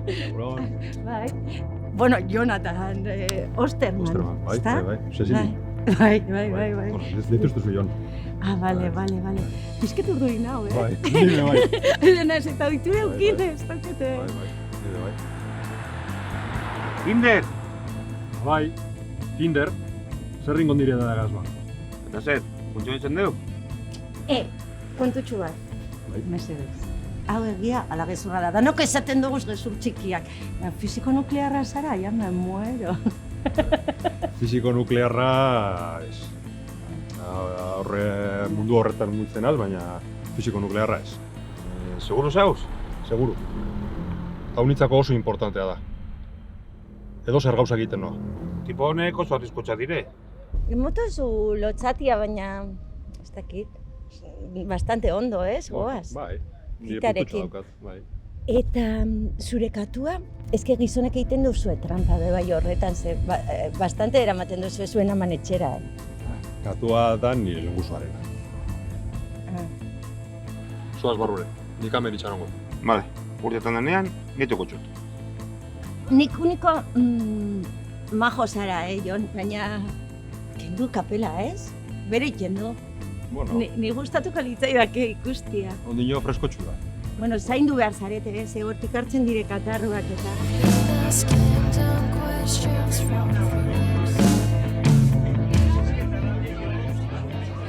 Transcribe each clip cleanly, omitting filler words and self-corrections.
Egunon. Bai. Bueno, Jonathan Osterman. Osterman, bai, ezta? bai. Cecili. Bai. Dituztu Jon. Bale. Bizketu duin hau, Bai, nire bai. Dena ez eta ditu eukin ez dakete. Bai, nire bai. Tinder! Bai, Tinder. Zer ringon dire da gazba. Eta zer, funtzionetzen dugu? Kontutxu bat. Bai. Mesedez. Hau egia, ala gezurra da. Danok esaten dugu gezur txikiak. Fisiko nuklearra zara, ya me muero. Fisiko nuklearra ez. Mundu horretan multzen az, baina fisiko nuklearra ez. Seguru zauz? Seguru. Taunitzako oso importantea da. Edo zer gauza egiten noa. Tipo honek oso arriskotxa dire. Motozu lotzatia, baina ez dakit. Bastante ondo, ez? Goaz. Bai. Nire Gitarekin. puntutxo daukat, bai. Eta zure katua, ezke gizonek egiten duzue trampa bai horretan, ze bastante eramaten duzu zuen aman etxera. Katua da nire lenguzuarena. Zoaz barrure, nik amen itxarongo. Bale, urtetan denean, nituko txut. Nik uniko majo zara, Jon, baina kendu kapela, ez? Bere kendu. Bueno, Ni gustatuko litzaidake ikustia. ondino freskotxu da. Bueno, zaindu behar zarete, ez? Hortik hartzen dire katarruak eta...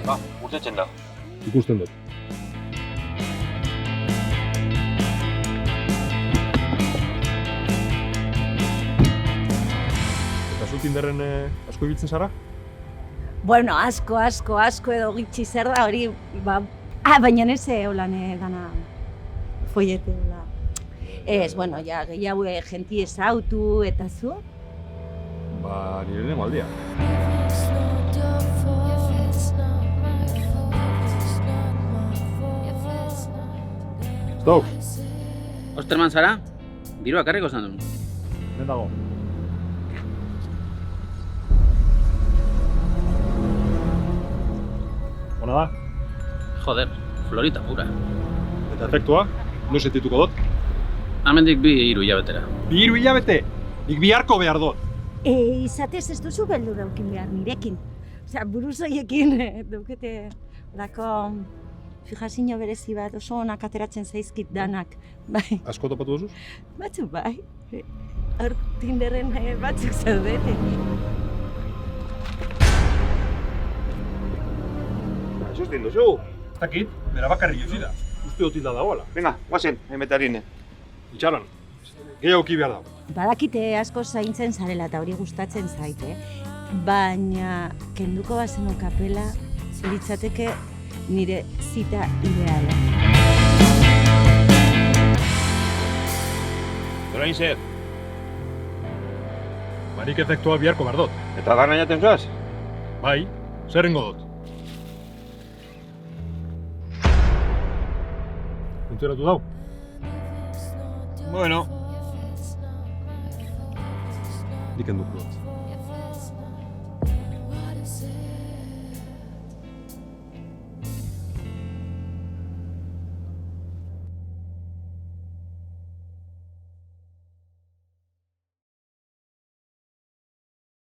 Ba, urtetzen da. Ikusten dut. Eta zu Tinderren asko ibiltzen zara? Bueno, asko edo gitxi zer da hori, baina neze holan gana follete hola. Ez, bueno, ja, gehiago jenti ezautu eta zu. Ba, nire lehenengo aldia. Stop! Osterman zara? Dirua karriko zan duen. Den dago. Ona da? Joder, florita pura. Eta efektua? Noiz etituko dut? Hemendik 2 hilabetera. 2 hilabete! Nik biharko behar dut! Izatez ez duzu beldur daukin behar nirekin. Osea, buruzoiekin daukete lako fijazio berezi bat oso onak ateratzen zaizkit danak. Bai, Asko topatu duzuz? batzuk bai. Hor Tinderren batzuk zaudete. Eso ez dinduzu. Ez dakit, bera bakarri jozi da. Uste dut hilda dagoela. Venga, guazen, emetarine. Itxaron, gehiago ki behar dago. Badakite asko zaintzen zarela eta hori gustatzen zaite, baina kenduko bazenu kapela litzateke nire zita ideala. Zorain zer. Barik efektua biharko behar dut. Eta gana jaten zoaz? Bai, zer ingo dut? Funtzionatu dau? Bueno. Nik enduko dut.